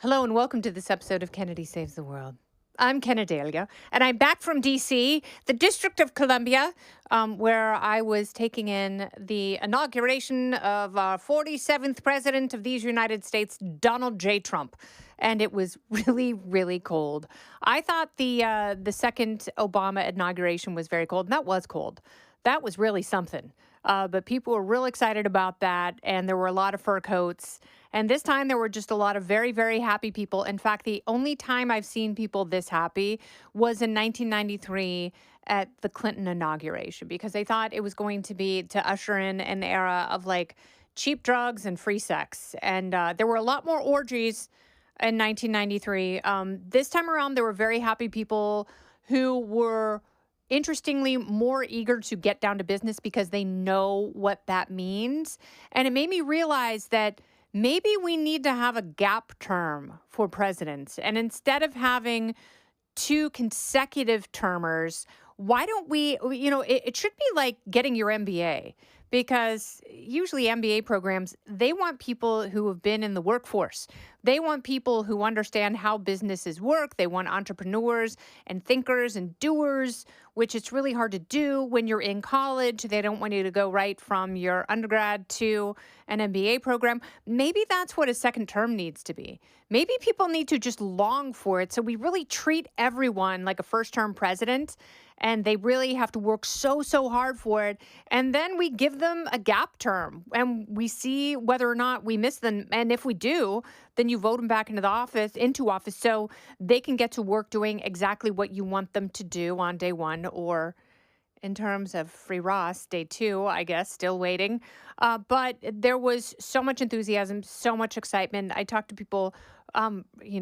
Hello and welcome to this episode of Kennedy Saves the World. I'm Kennedalia, and I'm back from D.C., the District of Columbia, where I was taking in the inauguration of our 47th President of these United States, Donald J. Trump. And it was really, really cold. I thought the second Obama inauguration was very cold, and that was cold. That was really something. But people were real excited about that, and there were a lot of fur coats. And this time there were just a lot of very, very happy people. In fact, the only time I've seen people this happy was in 1993 at the Clinton inauguration because they thought it was going to be to usher in an era of like cheap drugs and free sex. And there were a lot more orgies in 1993. This time around, there were very happy people who were interestingly more eager to get down to business because they know what that means. And it made me realize that maybe we need to have a gap term for presidents. And instead of having two consecutive termers, why don't we, it should be like getting your MBA because usually MBA programs, they want people who have been in the workforce. They want people who understand how businesses work. They want entrepreneurs and thinkers and doers, which it's really hard to do when you're in college. They don't want you to go right from your undergrad to an MBA program. Maybe that's what a second term needs to be. Maybe people need to just long for it. So we really treat everyone like a first term president and they really have to work so, so hard for it. And then we give them a gap term and we see whether or not we miss them. And if we do, then you vote them back into office so they can get to work doing exactly what you want them to do on day one, or in terms of free Ross, day two, I guess, still waiting. But there was so much enthusiasm, so much excitement. I talked to people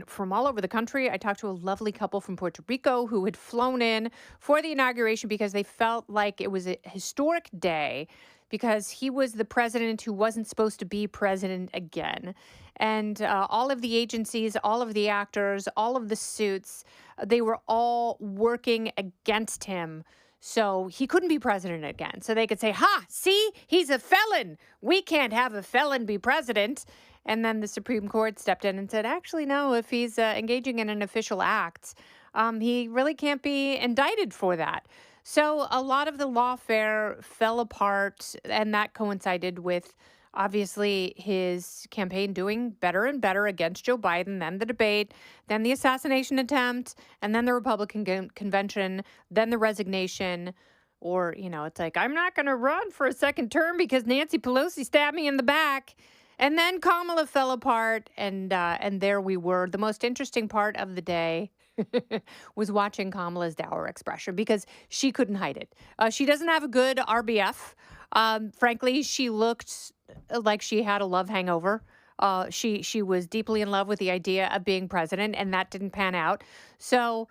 from all over the country. I talked to a lovely couple from Puerto Rico who had flown in for the inauguration because they felt like it was a historic day because he was the president who wasn't supposed to be president again. And all of the agencies, all of the actors, all of the suits, they were all working against him. So he couldn't be president again. So they could say, ha, see, he's a felon. We can't have a felon be president. And then the Supreme Court stepped in and said, actually, no, if he's engaging in an official act, he really can't be indicted for that. So a lot of the lawfare fell apart, and that coincided with obviously his campaign doing better and better against Joe Biden, then the debate, then the assassination attempt, and then the Republican convention, then the resignation. Or, it's like, I'm not going to run for a second term because Nancy Pelosi stabbed me in the back. And then Kamala fell apart, and there we were. The most interesting part of the day was watching Kamala's dour expression because she couldn't hide it. She doesn't have a good RBF. Frankly, she looked like she had a love hangover. She was deeply in love with the idea of being president, and that didn't pan out. So,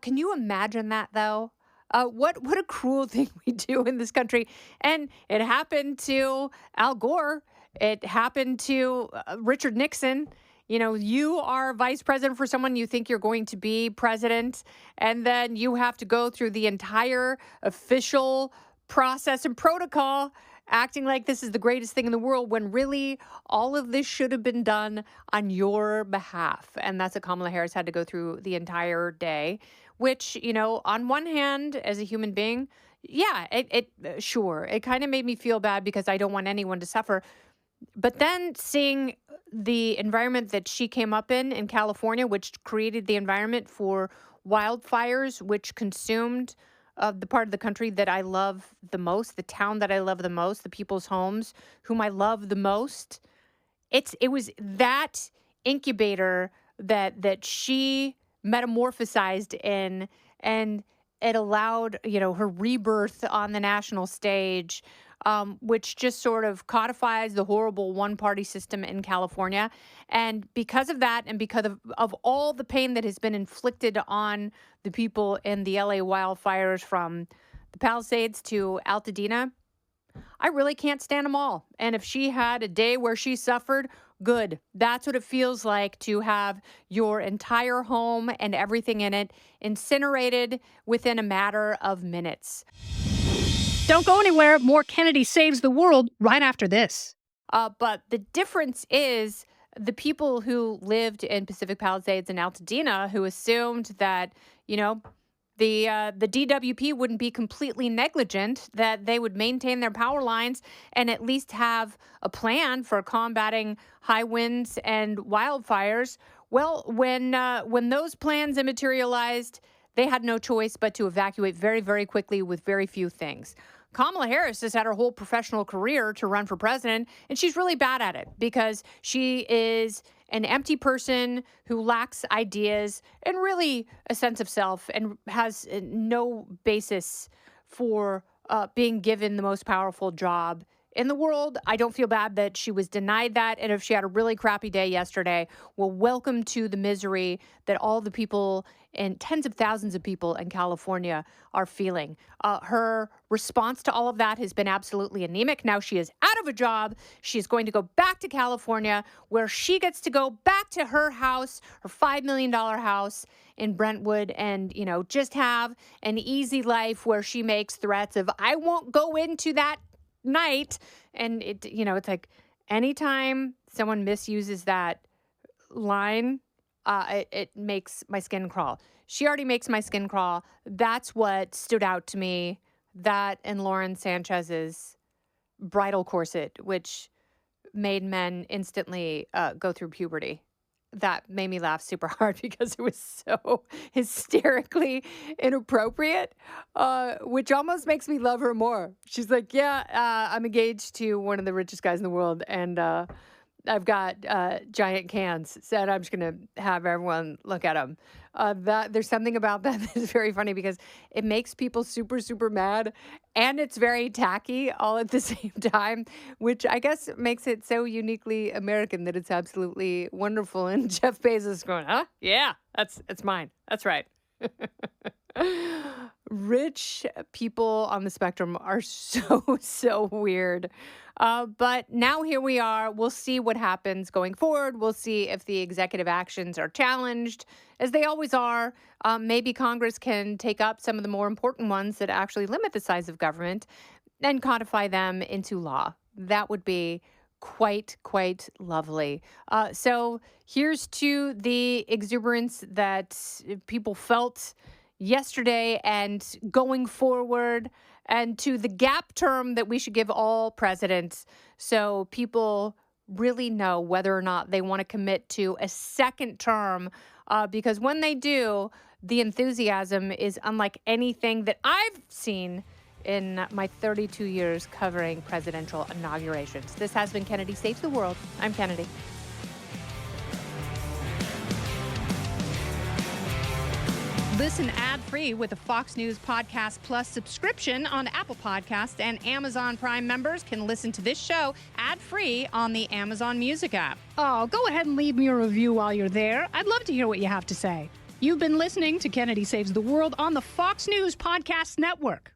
can you imagine that, though? What a cruel thing we do in this country. And it happened to Al Gore. It happened to Richard Nixon. You are vice president for someone, you think you're going to be president, and then you have to go through the entire official process and protocol acting like this is the greatest thing in the world when really all of this should have been done on your behalf. And that's what Kamala Harris had to go through the entire day, which, on one hand, as a human being, yeah, it kind of made me feel bad because I don't want anyone to suffer. But then seeing the environment that she came up in California, which created the environment for wildfires, which consumed the part of the country that I love the most, the town that I love the most, the people's homes whom I love the most. It was that incubator that she metamorphosized in, and it allowed, her rebirth on the national stage, which just sort of codifies the horrible one-party system in California. And because of that, and because of all the pain that has been inflicted on the people in the LA wildfires from the Palisades to Altadena, I really can't stand them all. And if she had a day where she suffered, good. That's what it feels like to have your entire home and everything in it incinerated within a matter of minutes. Don't go anywhere. More Kennedy Saves the World right after this. But the difference is the people who lived in Pacific Palisades and Altadena who assumed that, the DWP wouldn't be completely negligent, that they would maintain their power lines and at least have a plan for combating high winds and wildfires. Well, when those plans immaterialized, they had no choice but to evacuate very, very quickly with very few things. Kamala Harris has had her whole professional career to run for president, and she's really bad at it because she is an empty person who lacks ideas and really a sense of self and has no basis for being given the most powerful job in the world. I don't feel bad that she was denied that. And if she had a really crappy day yesterday, well, welcome to the misery that all the people and tens of thousands of people in California are feeling. Her response to all of that has been absolutely anemic. Now she is out of a job. She's going to go back to California where she gets to go back to her house, her $5 million house in Brentwood, and, just have an easy life where she makes threats of, I won't go into that night. And it's like anytime someone misuses that line, it makes my skin crawl. She already makes my skin crawl. That's what stood out to me. That and Lauren Sanchez's bridal corset, which made men instantly go through puberty. That made me laugh super hard because it was so hysterically inappropriate, which almost makes me love her more. She's like, I'm engaged to one of the richest guys in the world, and I've got giant cans, said I'm just going to have everyone look at them. There's something about that that is very funny because it makes people super, super mad, and it's very tacky all at the same time, which I guess makes it so uniquely American that it's absolutely wonderful. And Jeff Bezos going, huh? Yeah, it's mine. That's right. Rich people on the spectrum are so weird. But now here we are. We'll see what happens going forward. We'll see if the executive actions are challenged, as they always are. Maybe Congress can take up some of the more important ones that actually limit the size of government and codify them into law. That would be quite lovely. So here's to the exuberance that people felt yesterday and going forward, and to the gap term that we should give all presidents so people really know whether or not they want to commit to a second term, because when they do, the enthusiasm is unlike anything that I've seen in my 32 years covering presidential inaugurations. This has been Kennedy Saves the World. I'm Kennedy. Listen ad-free with a Fox News Podcast Plus subscription on Apple Podcasts, and Amazon Prime members can listen to this show ad-free on the Amazon Music app. Oh, go ahead and leave me a review while you're there. I'd love to hear what you have to say. You've been listening to Kennedy Saves the World on the Fox News Podcast Network.